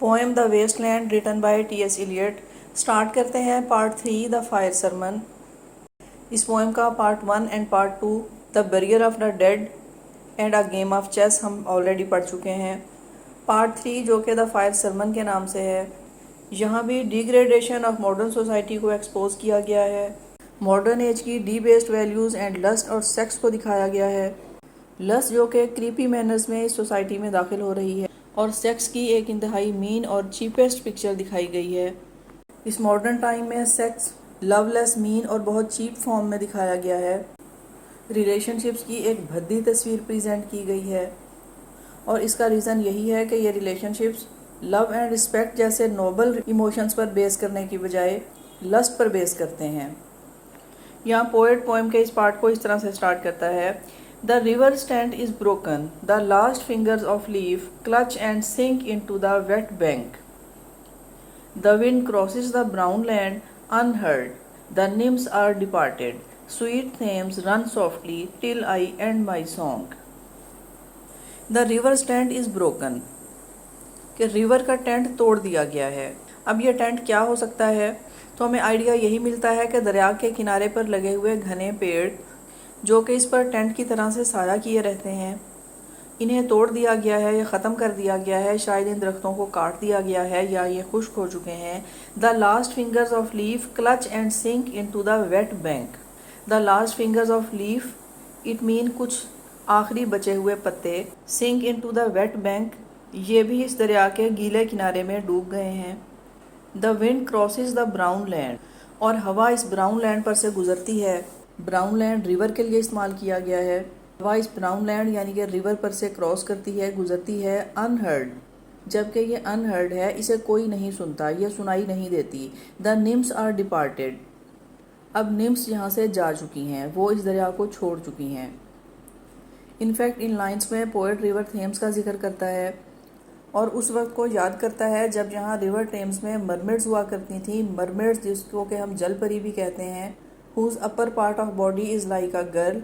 Poem the Waste Land written by T S. Eliot. Start करते हैं part 3 the fire Sarman. इस poem का part 1 and part 2 the burial of the dead and a game of chess हम already पढ़ चुके हैं। Part 3 जो कि द फायर सरमन के नाम से है, यहाँ भी डिग्रेडेशन ऑफ मॉडर्न सोसाइटी को एक्सपोज किया गया है। मॉडर्न एज की debased values and lust और सेक्स को दिखाया गया है। लस्ट जो कि क्रीपी मैनर्स में इस सोसाइटी में दाखिल हो रही है और सेक्स की एक इंतहाई मीन और चीपेस्ट पिक्चर दिखाई गई है। इस मॉडर्न टाइम में सेक्स लवलेस, मीन और बहुत चीप फॉर्म में दिखाया गया है। रिलेशनशिप्स की एक भद्दी तस्वीर प्रेजेंट की गई है और इसका रीज़न यही है कि ये रिलेशनशिप्स लव एंड रिस्पेक्ट जैसे नोबल इमोशंस पर बेस करने की बजाय लस्ट पर बेस करते हैं। यहाँ पोएट पोएम के इस पार्ट को इस तरह से स्टार्ट करता है। The river stand is broken, the last fingers of leaf clutch and sink into the wet bank. The wind crosses the brown land unheard, the nymphs are departed, sweet Thames run softly till I end my song. The river stand is broken, कि river का tent तोड़ दिया गया है। अब यह tent क्या हो सकता है? तो हमें आइडिया यही मिलता है कि दरिया के किनारे पर लगे हुए घने पेड़ जो कि इस पर टेंट की तरह से साया किए रहते हैं, इन्हें तोड़ दिया गया है या ख़त्म कर दिया गया है। शायद इन दरख्तों को काट दिया गया है या ये खुश्क हो चुके हैं। The last fingers of leaf clutch and sink into the wet bank. The last fingers of leaf it mean कुछ आखिरी बचे हुए पत्ते। Sink into the wet bank, ये भी इस दरिया के गीले किनारे में डूब गए हैं। The wind crosses the brown land, और हवा इस ब्राउन लैंड पर से गुजरती है। ब्राउन लैंड रिवर के लिए इस्तेमाल किया गया है। हवा इस ब्राउन लैंड यानी कि रिवर पर से क्रॉस करती है, गुजरती है अनहर्ड, जबकि ये अनहर्ड है, इसे कोई नहीं सुनता, ये सुनाई नहीं देती। द निम्स आर डिपार्टेड, अब निम्स यहाँ से जा चुकी हैं, वो इस दरिया को छोड़ चुकी हैं। इनफैक्ट इन लाइन्स में पोएट रिवर थेम्स का जिक्र करता है और उस वक्त को याद करता है जब यहाँ रिवर थेम्स में मरमेड्स हुआ करती थी। मरमेड्स जिसको कि हम जल परी भी कहते हैं, whose upper part of body is like a girl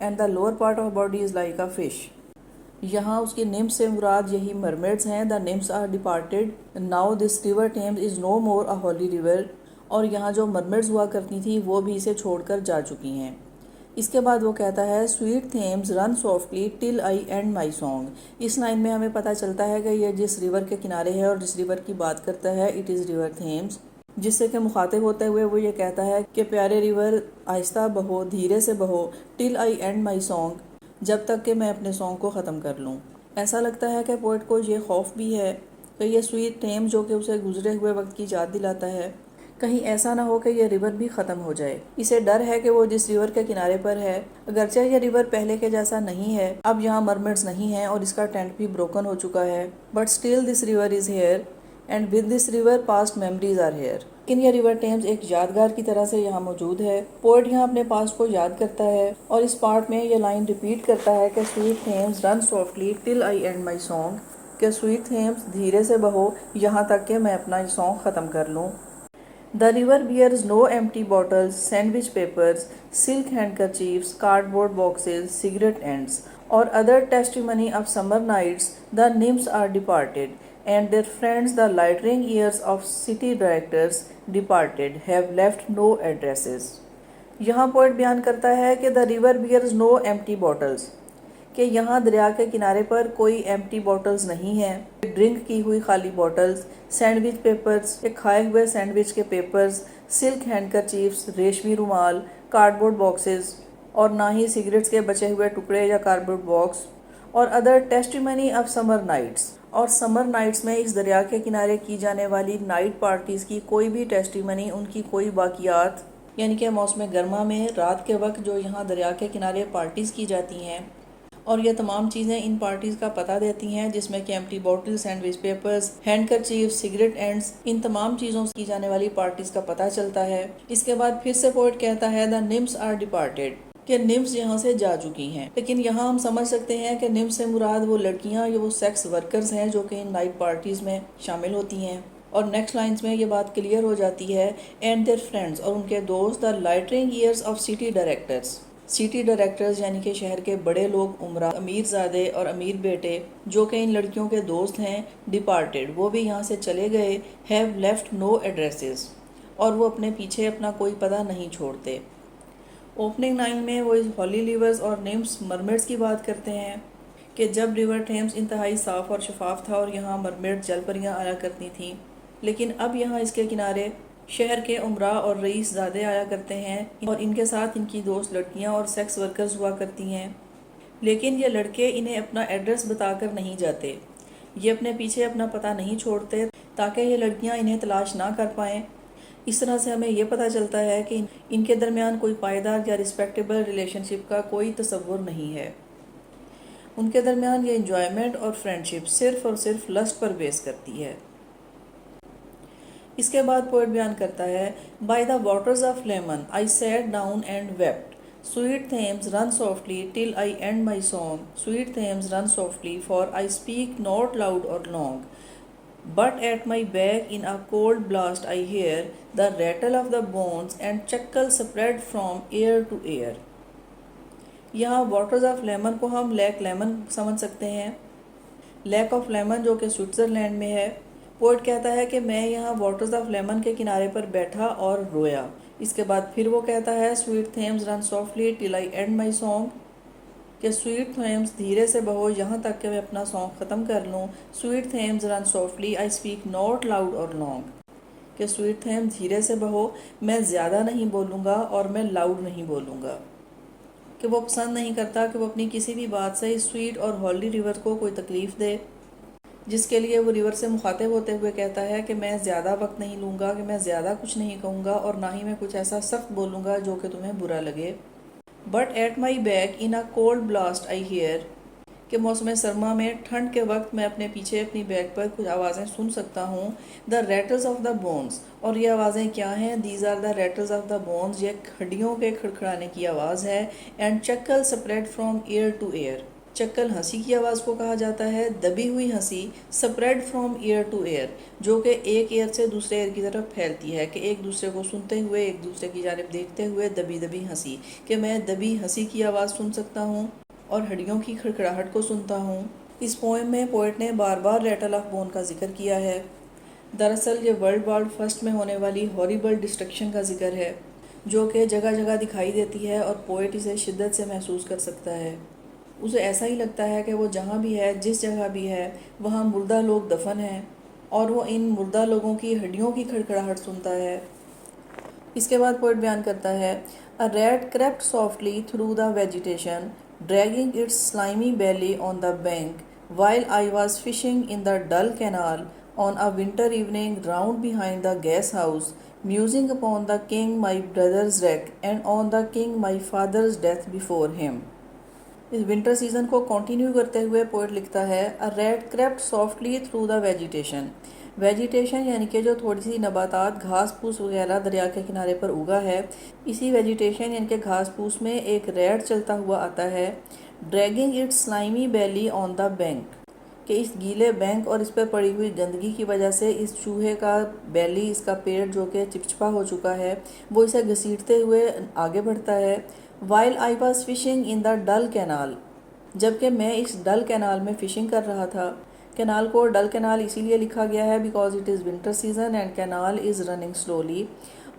and the lower part of body is like a fish. यहाँ उसकी निम्स से मुराद यही मरमेड्स हैं। The nymphs are departed, now this river Thames is no more a holy river, और यहाँ जो mermaids हुआ करती थी वो भी इसे छोड़कर जा चुकी हैं। इसके बाद वो कहता है sweet Thames run softly till I and my song. इस लाइन में हमें पता चलता है कि ये जिस रिवर के किनारे है और जिस रिवर की बात करता है इट इज़ रिवर थेम्स, जिससे कि मुखातिब होते हुए वो ये कहता है कि प्यारे रिवर आहिस्ता बहो, धीरे से बहो, till I and my song, जब तक कि मैं अपने सॉन्ग को ख़त्म कर लूँ। ऐसा लगता है कि पोएट को ये खौफ भी है कि ये स्वीट थेम जो कि उसे गुजरे हुए वक्त की याद दिलाता है, कहीं ऐसा ना हो कि ये रिवर भी ख़त्म हो जाए। इसे डर है कि वो जिस रिवर के किनारे पर है, अगरचे ये रिवर पहले के जैसा नहीं है, अब यहाँ मरमेड्स नहीं हैं और इसका टेंट भी ब्रोकन हो चुका है, but still this river is here and with this river past memories are here. लेकिन ये रिवर थेम्स एक यादगार की तरह से यहाँ मौजूद है। पोएट यहाँ अपने पास्ट को याद करता है और इस पार्ट में ये लाइन रिपीट करता है कि sweet Thames run softly till I and my song, कि स्वीट थेम्स धीरे से बहो यहाँ तक कि मैं अपना सॉन्ग ख़त्म कर लूँ। The river bears no empty bottles, sandwich papers, silk handkerchiefs, cardboard boxes, cigarette ends, or other testimony of summer nights. The nymphs are departed, and their friends, the littering ears of city directors, departed, have left no addresses. यहाँ poet बयान करता है कि the river bears no empty bottles, कि यहाँ दरिया के किनारे पर कोई एम्प्टी बॉटल्स नहीं हैं, ड्रिंक की हुई खाली बॉटल्स, सैंडविच पेपर्स, खाए हुए सैंडविच के पेपर्स, सिल्क हैंडकरचीफ्स, रेशमी रुमाल, कार्डबोर्ड बॉक्सेस, और ना ही सिगरेट्स के बचे हुए टुकड़े या कार्डबोर्ड बॉक्स, और other testimony of summer nights, और समर नाइट्स में इस दरिया के किनारे की जाने वाली नाइट पार्टीज़ की कोई भी टेस्टिमनी, उनकी कोई बाकियात, यानी कि मौसम गर्मा में रात के वक्त जो यहाँ दरिया के किनारे पार्टीज़ की जाती हैं, और ये तमाम चीज़ें इन पार्टीज़ का पता देती हैं, जिसमें कि empty bottle, sandwich papers, handkerchief, cigarette ends, इन तमाम चीज़ों से की जाने वाली पार्टीज़ का पता चलता है। इसके बाद फिर से पोएट कहता है द निम्स आर डिपार्टेड, कि निम्स यहाँ से जा चुकी हैं। लेकिन यहाँ हम समझ सकते हैं कि निम्स से मुराद वो लड़कियाँ या वो सेक्स वर्कर्स हैं जो कि इन नाइट पार्टीज़ में शामिल होती हैं। और नेक्स्ट लाइन्स में ये बात क्लियर हो जाती है, एंड देयर फ्रेंड्स, और उनके दोस्त, the lightning years of city directors, city directors यानी कि शहर के बड़े लोग, उमरा, अमीरजादे और अमीर बेटे जो कि इन लड़कियों के दोस्त हैं, डिपार्टेड, वो भी यहाँ से चले गए, हैव लेफ्ट नो एड्रेसेस, और वो अपने पीछे अपना कोई पता नहीं छोड़ते। ओपनिंग लाइन में वो इस हॉली लिवर्स और निम्स मरमेड्स की बात करते हैं कि जब रिवर थेम्स इंतहाई साफ़ और शफाफ था और यहाँ मरमेड जल परियाँ आया करती थीं, लेकिन अब यहाँ इसके किनारे शहर के उमरा और रईस ज़ादे आया करते हैं और इनके साथ इनकी दोस्त लड़कियाँ और सेक्स वर्कर्स हुआ करती हैं। लेकिन ये लड़के इन्हें अपना एड्रेस बताकर नहीं जाते, ये अपने पीछे अपना पता नहीं छोड़ते ताकि ये लड़कियाँ इन्हें तलाश ना कर पाएँ। इस तरह से हमें यह पता चलता है कि इनके दरमियान कोई पायदार या रिस्पेक्टेबल रिलेशनशिप का कोई तस्वुर नहीं है। उनके दरमियान ये इंजॉयमेंट और फ्रेंडशिप सिर्फ और सिर्फ लस्ट पर बेस करती है। इसके बाद पोएट बयान करता है, by the waters of lemon I sat down and wept, sweet Thames run softly till I and my song, sweet Thames run softly for I speak not loud और long, but at my back in a cold blast I hear the rattle of the bones and chuckle spread from ear to ear। यहाँ waters of lemon को हम lake lemon समझ सकते हैं, lake of lemon जो कि Switzerland में है। पोएट कहता है कि मैं यहाँ वाटर्स ऑफ लेमन के किनारे पर बैठा और रोया। इसके बाद फिर वो कहता है, sweet Thames run softly till I and my song, कि स्वीट थेम्स धीरे से बहो यहाँ तक कि मैं अपना सॉन्ग ख़त्म कर लूँ। Sweet Thames run softly I speak not loud और लॉन्ग, कि स्वीट थेम धीरे से बहो, मैं ज़्यादा नहीं बोलूँगा और मैं लाउड नहीं बोलूँगा। कि वो पसंद नहीं करता कि वो अपनी किसी भी बात से इस स्वीट और हॉली रिवर को कोई तकलीफ़ दे, जिसके लिए वो रिवर से मुखातिब होते हुए कहता है कि मैं ज़्यादा वक्त नहीं लूँगा, कि मैं ज़्यादा कुछ नहीं कहूँगा और ना ही मैं कुछ ऐसा सख्त बोलूँगा जो कि तुम्हें बुरा लगे। But at my back in a cold blast I hear, कि मौसम सरमा में ठंड के वक्त मैं अपने पीछे अपनी बैक पर कुछ आवाज़ें सुन सकता हूँ। The rattles of the bones, और ये आवाज़ें क्या हैं? These are the rattles of the bones, ये हड्डियों के खड़खड़ाने की आवाज़ है। And chuckle spread from ear to ear, chuckle हंसी की आवाज़ को कहा जाता है, दबी हुई हंसी, spread from ear to year, जो कि एक ईयर से दूसरे ईयर की तरफ फैलती है, कि एक दूसरे को सुनते हुए, एक दूसरे की जानिब देखते हुए दबी दबी हंसी, कि मैं दबी हंसी की आवाज़ सुन सकता हूँ और हड्डियों की खड़खड़ाहट को सुनता हूँ। इस पोएम में पोएट ने बार बार रैटल ऑफ बोन का जिक्र किया है। दरअसल ये वर्ल्ड वॉर फर्स्ट में होने वाली हॉरिबल डिस्ट्रक्शन का जिक्र है, जो कि जगह जगह दिखाई देती है और पोएट इसे शिद्दत से महसूस कर सकता है। उसे ऐसा ही लगता है कि वो जहाँ भी है, जिस जगह भी है, वहाँ मुर्दा लोग दफन हैं और वो इन मुर्दा लोगों की हड्डियों की खड़खड़ाहट सुनता है। इसके बाद पोएट बयान करता है, a rat crept softly through the vegetation, dragging its slimy belly on the bank, while I was fishing in the dull canal on a winter evening round behind the gas house, musing upon the king my brother's wreck and on the king my father's death before him। इस winter season को continue करते हुए poet लिखता है, a rat crept softly through the vegetation, vegetation यानी कि जो थोड़ी सी नबातात, घास फूस वगैरह दरिया के किनारे पर उगा है, इसी वेजिटेशन यानी कि घास फूस में एक रैट चलता हुआ आता है। Dragging its slimy belly on the bank, कि इस गीले बैंक और इस पर पड़ी हुई गंदगी की वजह से इस चूहे का बैली, इसका पेट जो कि चिपचिपा हो चुका है, वो इसे घसीटते हुए आगे बढ़ता है। While I was fishing in the dull canal, जबकि मैं इस डल कैनाल में फ़िशिंग कर रहा था। कैनाल को डल कैनाल इसीलिए लिखा गया है because it is winter season and canal is running slowly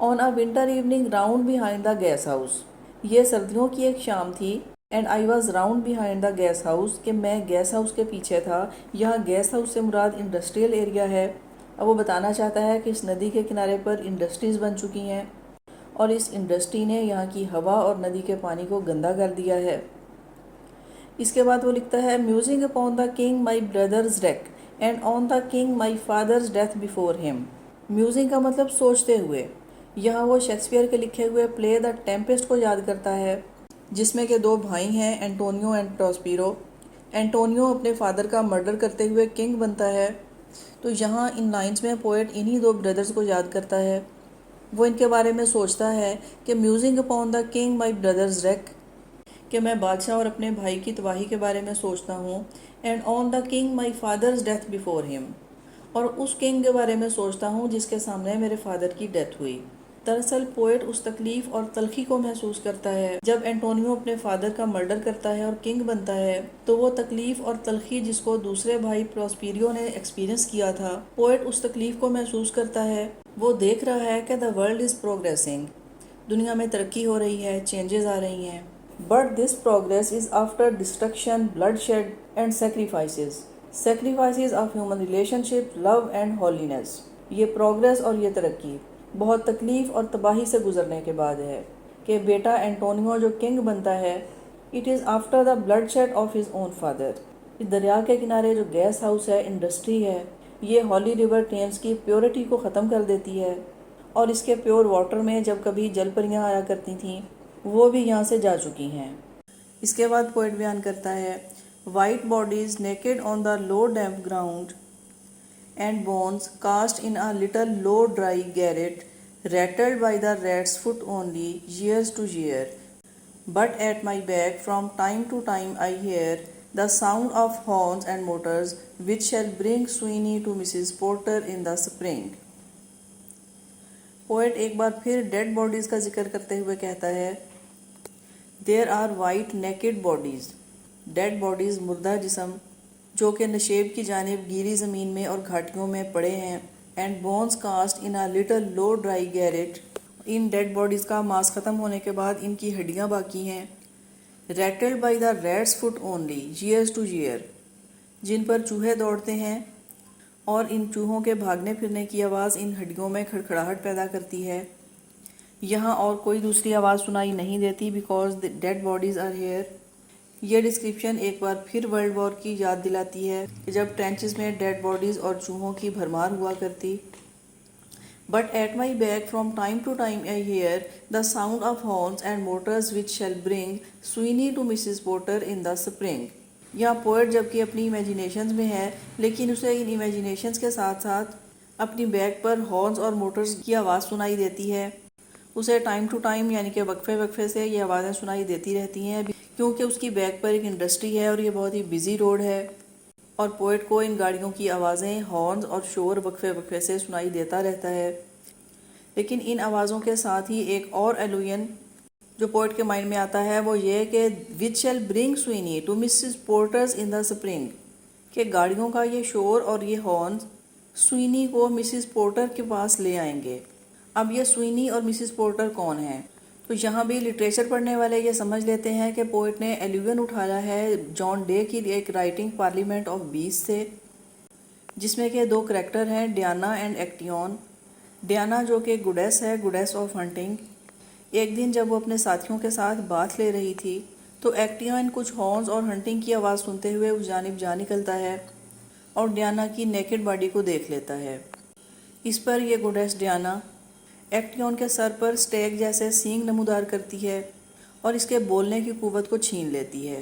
on a winter evening round behind the gas house. ये सर्दियों की एक शाम थी। And I was round behind the gas house, कि मैं गैस हाउस के पीछे था। यहाँ गैस हाउस से मुराद इंडस्ट्रियल एरिया है। अब वो बताना चाहता है कि इस नदी के किनारे पर इंडस्ट्रीज़ बन चुकी हैं और इस इंडस्ट्री ने यहाँ की हवा और नदी के पानी को गंदा कर दिया है। इसके बाद वो लिखता है, musing upon the king my brother's wreck and on the king my father's death before him. Musing का मतलब सोचते हुए। यहाँ वो शेक्सपियर के लिखे हुए प्ले द टेम्पेस्ट को याद करता है, जिसमें के दो भाई हैं, एंटोनियो एंड प्रॉस्पिरो। एंटोनियो अपने फादर का मर्डर करते हुए किंग बनता है। तो यहाँ इन लाइंस में पोएट इन्हीं दो ब्रदर्स को याद करता है। वो इनके बारे में सोचता है कि musing upon the king my brother's wreck, कि मैं बादशाह और अपने भाई की तबाही के बारे में सोचता हूँ। And on the king my father's death before him, और उस किंग के बारे में सोचता हूँ जिसके सामने मेरे फादर की डेथ हुई। दरअसल पोएट उस तकलीफ और तलखी को महसूस करता है जब एंटोनियो अपने फादर का मर्डर करता है और किंग बनता है, तो वो तकलीफ और तलखी जिसको दूसरे भाई प्रॉस्पेरियो ने एक्सपीरियंस किया था, पोएट उस तकलीफ को महसूस करता है। वो देख रहा है कि द वर्ल्ड इज़ प्रोग्रेसिंग, दुनिया में तरक्की हो रही है, चेंजेस आ रही हैं। But this progress is after destruction, bloodshed and sacrifices of human relationship, love and holiness. ये प्रोग्रेस और ये तरक्की बहुत तकलीफ और तबाही से गुजरने के बाद है कि बेटा एंटोनियो जो किंग बनता है, it is after the bloodshed of his own father. इस दरिया के किनारे जो गैस हाउस है, इंडस्ट्री है, ये हॉली रिवर टेम्स की प्योरिटी को ख़त्म कर देती है और इसके प्योर वाटर में जब कभी जल परियाँ आया करती थीं, वो भी यहाँ से जा चुकी हैं। इसके बाद पोएट बयान करता है, white bodies naked on the low damp ground and bones cast in a little low dry garret, rattled by the rat's foot only, years to year. But at my back from time to time I hear the sound of horns and motors, which shall bring Sweeney to Mrs. Porter in the spring. Poet एक बार फिर dead bodies का जिक्र करते हुए कहता है, there are white naked bodies, dead bodies मुर्दा जिस्म जो कि नशेब की जानिब गीली ज़मीन में और घाटियों में पड़े हैं, and bones cast in a little low dry garret, इन डेड बॉडीज़ का मांस ख़त्म होने के बाद इनकी हड्डियाँ बाकी हैं, rattled by the rat's foot only, years to year, जिन पर चूहे दौड़ते हैं और इन चूहों के भागने फिरने की आवाज़ इन हड्डियों में खड़खड़ाहट पैदा करती है। यहाँ और कोई दूसरी आवाज़ सुनाई नहीं देती, because the dead bodies are here. यह डिस्क्रिप्शन एक बार फिर वर्ल्ड वॉर की याद दिलाती है कि जब ट्रेंचेस में डेड बॉडीज़ और चूहों की भरमार हुआ करती। But at my back from time to time I hear the sound of horns and motors which shall bring Sweeney to Mrs Porter in the spring. यहाँ पोएट जबकि अपनी इमेजिनेशंस में है, लेकिन उसे इन इमेजिनेशंस के साथ साथ अपनी बैक पर हॉर्न्स और मोटर्स की आवाज़ सुनाई देती है। उसे टाइम टू टाइम यानी कि वक्फे वक्फे से ये आवाज़ें सुनाई देती रहती हैं, क्योंकि उसकी बैक पर एक इंडस्ट्री है और ये बहुत ही बिजी रोड है, और पोएट को इन गाड़ियों की आवाज़ें, हॉर्न्स और शोर वक्फे वक्फे से सुनाई देता रहता है। लेकिन इन आवाज़ों के साथ ही एक और एलुयन जो पोएट के माइंड में आता है वो ये कि which shall bring Sweeney to Mrs Porter's in the spring, कि गाड़ियों का ये शोर और ये हॉर्न्स स्वीनी को मिसिस पोर्टर के पास ले आएंगे। अब ये स्वीनी और मिसिस पोर्टर कौन हैं? तो यहाँ भी लिटरेचर पढ़ने वाले ये समझ लेते हैं कि पोएट ने एल्यूजन उठाया है जॉन डे की एक राइटिंग पार्लियामेंट ऑफ बीस से, जिसमें के दो करैक्टर हैं, डियाना एंड एक्टियन। डियाना जो कि गुडेस है, गुडेस ऑफ हंटिंग। एक दिन जब वो अपने साथियों के साथ बात ले रही थी तो एक्टियन कुछ हॉर्न्स और हंटिंग की आवाज़ सुनते हुए उस जानिब जा निकलता है और डियाना की नेकेड बॉडी को देख लेता है। इस पर यह गुडेस डियाना एक्टियन के सर पर स्टेक जैसे सींग नमूदार करती है और इसके बोलने की कुव्वत को छीन लेती है।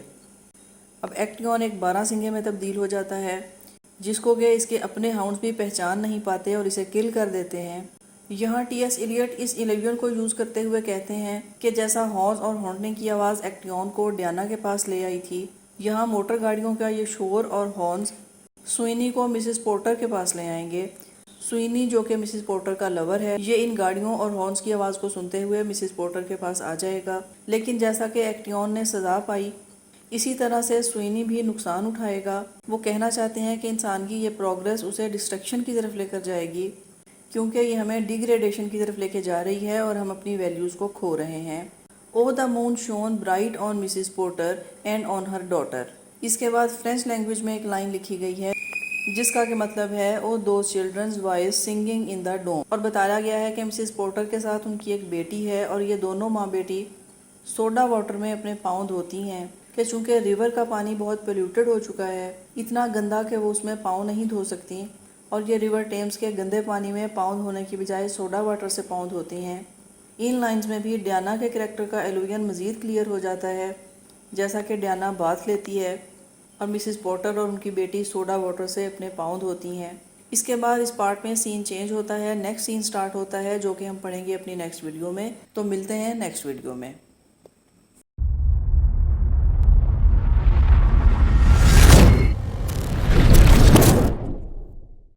अब एक्टियन एक 12 सिंगे में तब्दील हो जाता है, जिसको कि इसके अपने हाउंड्स भी पहचान नहीं पाते और इसे किल कर देते हैं। यहाँ टी.एस. इलियट इस इलेवियन को यूज़ करते हुए कहते हैं कि जैसा हॉर्स और हॉर्निंग की आवाज़ एक्टियन को डियाना के पास ले आई थी, यहाँ मोटर गाड़ियों का ये शोर और हॉर्न्स स्वीनी को मिसिस पोर्टर के पास ले आएंगे। स्वीनी जो कि मिसिस पोर्टर का लवर है, ये इन गाड़ियों और हॉर्न्स की आवाज़ को सुनते हुए मिसिस पोर्टर के पास आ जाएगा। लेकिन जैसा कि एक्टियन ने सज़ा पाई, इसी तरह से स्वीनी भी नुकसान उठाएगा। वो कहना चाहते हैं कि इंसान की ये प्रोग्रेस उसे डिस्ट्रक्शन की तरफ लेकर जाएगी, क्योंकि ये हमें डिग्रेडेशन की तरफ लेके जा रही है और हम अपनी वैल्यूज़ को खो रहे हैं। O the moon shone bright on Mrs Porter and on her daughter. इसके बाद फ्रेंच लैंग्वेज में एक लाइन लिखी गई है जिसका कि मतलब है O those children's voice singing in the dome. और बताया गया है कि मिसिस पोर्टर के साथ उनकी एक बेटी है और ये दोनों माँ बेटी सोडा वाटर में अपने पाँव धोती हैं कि चूँकि रिवर का पानी बहुत पोल्यूटेड हो चुका है, इतना गंदा कि वो उसमें पाँव नहीं धो सकती, और ये रिवर टेम्स के गंदे पानी में पाँव धोने की बजाय सोडा वाटर से पाँव धोती हैं। इन लाइंस में भी डियाना के करैक्टर का एलुजन मज़ीद क्लियर हो जाता है, जैसा कि डियाना बाथ लेती है और मिसिस पोर्टर और उनकी बेटी सोडा वाटर से अपने पाँव धोती हैं। इसके बाद इस पार्ट में सीन चेंज होता है, नेक्स्ट सीन स्टार्ट होता है जो कि हम पढ़ेंगे अपनी नेक्स्ट वीडियो में। तो मिलते हैं नेक्स्ट वीडियो में।